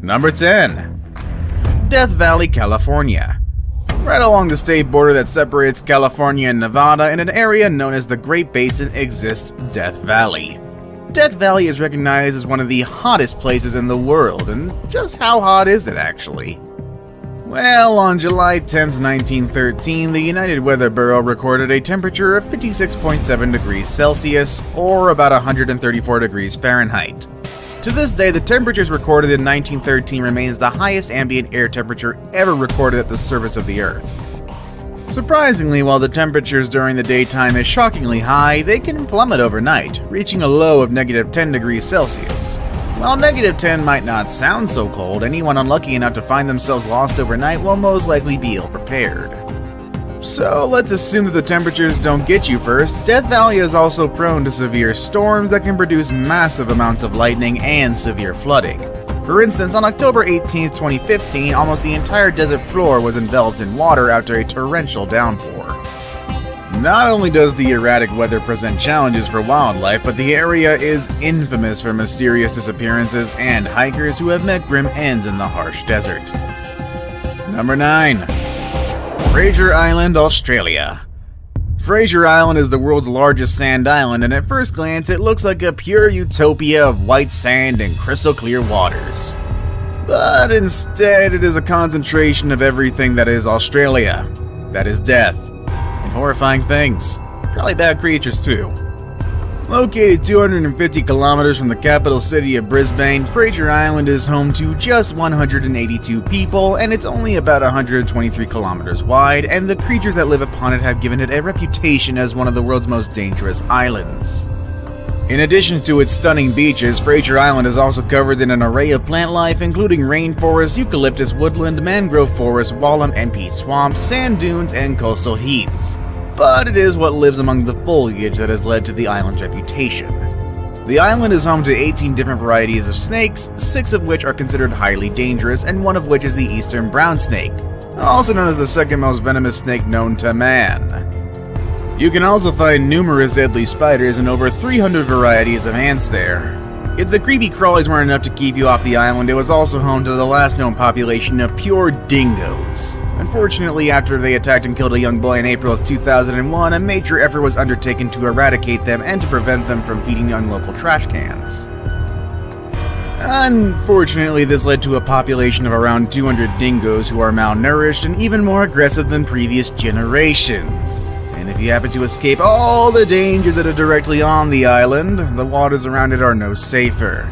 Number 10. Death Valley, California. Right along the state border that separates California and Nevada, in an area known as the Great Basin, exists Death Valley. Death Valley is recognized as one of the hottest places in the world, and just how hot is it actually? Well, on July 10th, 1913, the United Weather Bureau recorded a temperature of 56.7 degrees Celsius, or about 134 degrees Fahrenheit. To this day, the temperatures recorded in 1913 remains the highest ambient air temperature ever recorded at the surface of the Earth. Surprisingly, while the temperatures during the daytime is shockingly high, they can plummet overnight, reaching a low of -10 degrees Celsius. While -10 might not sound so cold, anyone unlucky enough to find themselves lost overnight will most likely be ill-prepared. So let's assume that the temperatures don't get you first. Death Valley is also prone to severe storms that can produce massive amounts of lightning and severe flooding. For instance, on October 18, 2015, almost the entire desert floor was enveloped in water after a torrential downpour. Not only does the erratic weather present challenges for wildlife, but the area is infamous for mysterious disappearances and hikers who have met grim ends in the harsh desert. Number 9. Fraser Island, Australia. Fraser Island is the world's largest sand island, and at first glance it looks like a pure utopia of white sand and crystal clear waters. But instead it is a concentration of everything that is Australia. That is death. And horrifying things. Probably bad creatures too. Located 250 kilometers from the capital city of Brisbane, Fraser Island is home to just 182 people, and it's only about 123 kilometers wide, and the creatures that live upon it have given it a reputation as one of the world's most dangerous islands. In addition to its stunning beaches, Fraser Island is also covered in an array of plant life, including rainforest, eucalyptus woodland, mangrove forest, wallam and peat swamps, sand dunes, and coastal heaths. But it is what lives among the foliage that has led to the island's reputation. The island is home to 18 different varieties of snakes, 6 of which are considered highly dangerous, and one of which is the eastern brown snake, also known as the second most venomous snake known to man. You can also find numerous deadly spiders and over 300 varieties of ants there. If the creepy crawlies weren't enough to keep you off the island, it was also home to the last known population of pure dingoes. Unfortunately, after they attacked and killed a young boy in April of 2001, a major effort was undertaken to eradicate them and to prevent them from feeding on local trash cans. Unfortunately, this led to a population of around 200 dingoes who are malnourished and even more aggressive than previous generations. And if you happen to escape all the dangers that are directly on the island, the waters around it are no safer.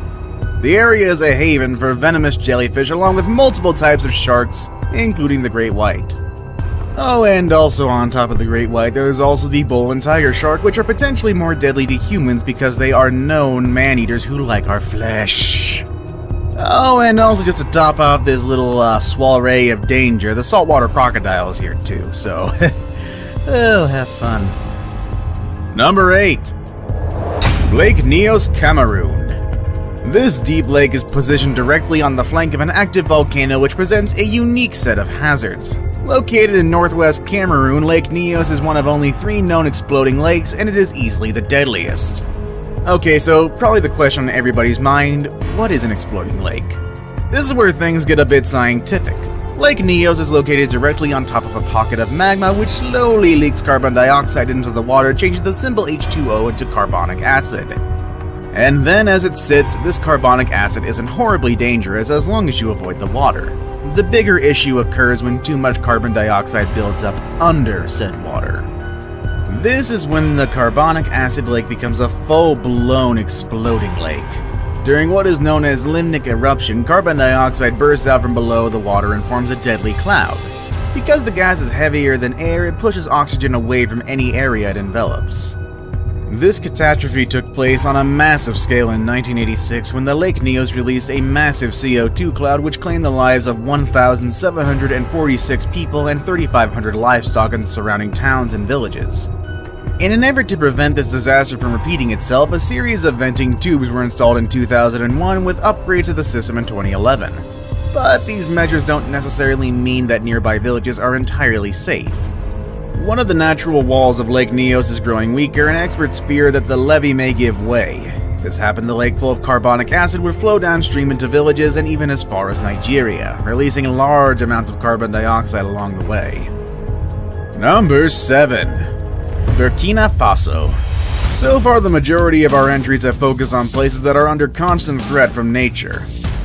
The area is a haven for venomous jellyfish along with multiple types of sharks, including the great white. Oh, and also on top of the great white, there is also the bull and tiger shark, which are potentially more deadly to humans because they are known man-eaters who like our flesh. Oh, and also just to top off this little soiree of danger, the saltwater crocodile is here too, so oh, have fun. Number 8. Lake Nyos, Cameroon. This deep lake is positioned directly on the flank of an active volcano which presents a unique set of hazards. Located in northwest Cameroon, Lake Nyos is one of only 3 known exploding lakes, and it is easily the deadliest. Okay, so probably the question on everybody's mind, what is an exploding lake? This is where things get a bit scientific. Lake Nyos is located directly on top of a pocket of magma which slowly leaks carbon dioxide into the water, changing the symbol H2O into carbonic acid. And then as it sits, this carbonic acid isn't horribly dangerous as long as you avoid the water. The bigger issue occurs when too much carbon dioxide builds up under said water. This is when the carbonic acid lake becomes a full-blown exploding lake. During what is known as limnic eruption, carbon dioxide bursts out from below the water and forms a deadly cloud. Because the gas is heavier than air, it pushes oxygen away from any area it envelops. This catastrophe took place on a massive scale in 1986 when the Lake Nyos released a massive CO2 cloud which claimed the lives of 1,746 people and 3,500 livestock in the surrounding towns and villages. In an effort to prevent this disaster from repeating itself, a series of venting tubes were installed in 2001 with upgrades to the system in 2011. But these measures don't necessarily mean that nearby villages are entirely safe. One of the natural walls of Lake Nyos is growing weaker, and experts fear that the levee may give way. This happened, the lake full of carbonic acid would flow downstream into villages and even as far as Nigeria, releasing large amounts of carbon dioxide along the way. Number 7. Burkina Faso. So far, the majority of our entries have focused on places that are under constant threat from nature.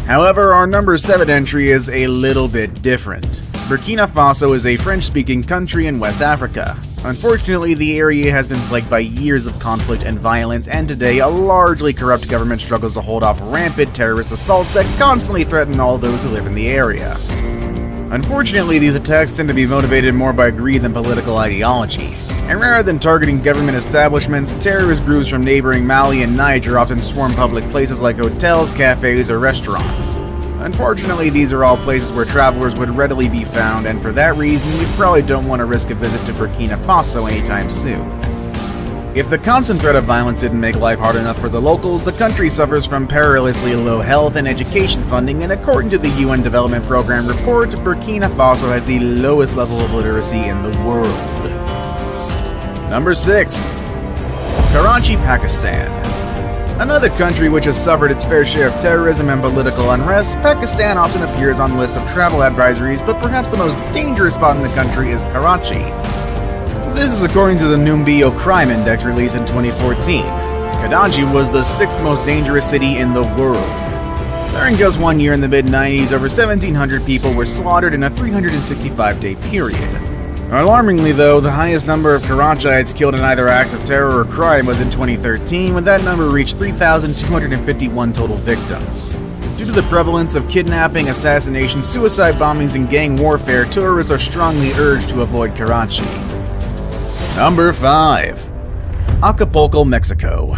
However, our number 7 entry is a little bit different. Burkina Faso is a French-speaking country in West Africa. Unfortunately, the area has been plagued by years of conflict and violence, and today a largely corrupt government struggles to hold off rampant terrorist assaults that constantly threaten all those who live in the area. Unfortunately, these attacks tend to be motivated more by greed than political ideology. And rather than targeting government establishments, terrorist groups from neighboring Mali and Niger often swarm public places like hotels, cafes, or restaurants. Unfortunately, these are all places where travelers would readily be found, and for that reason, you probably don't want to risk a visit to Burkina Faso anytime soon. If the constant threat of violence didn't make life hard enough for the locals, the country suffers from perilously low health and education funding, and according to the UN Development Program report, Burkina Faso has the lowest level of literacy in the world. Number 6. Karachi, Pakistan. Another country which has suffered its fair share of terrorism and political unrest, Pakistan often appears on lists of travel advisories, but perhaps the most dangerous spot in the country is Karachi. This is according to the Numbeo Crime Index released in 2014. Karachi was the 6th most dangerous city in the world. During just 1 year in the mid-90s, over 1,700 people were slaughtered in a 365-day period. Alarmingly though, the highest number of Karachiites killed in either acts of terror or crime was in 2013, when that number reached 3,251 total victims. Due to the prevalence of kidnapping, assassination, suicide bombings, and gang warfare, tourists are strongly urged to avoid Karachi. Number 5. Acapulco, Mexico.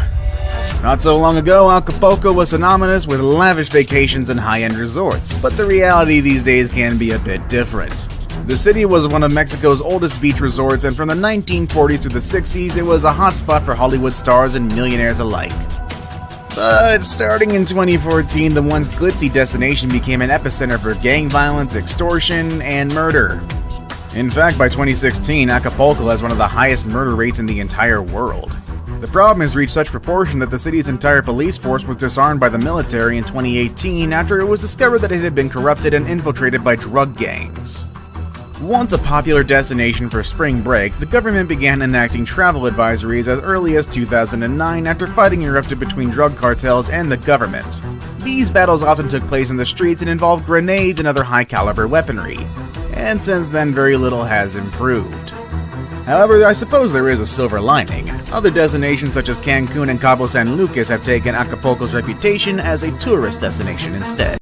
Not so long ago, Acapulco was synonymous with lavish vacations and high-end resorts, but the reality these days can be a bit different. The city was one of Mexico's oldest beach resorts, and from the 1940s through the 60s, it was a hotspot for Hollywood stars and millionaires alike. But starting in 2014, the once glitzy destination became an epicenter for gang violence, extortion, and murder. In fact, by 2016, Acapulco has one of the highest murder rates in the entire world. The problem has reached such proportion that the city's entire police force was disarmed by the military in 2018 after it was discovered that it had been corrupted and infiltrated by drug gangs. Once a popular destination for spring break, the government began enacting travel advisories as early as 2009 after fighting erupted between drug cartels and the government. These battles often took place in the streets and involved grenades and other high-caliber weaponry, and since then very little has improved. However, I suppose there is a silver lining. Other destinations such as Cancun and Cabo San Lucas have taken Acapulco's reputation as a tourist destination instead.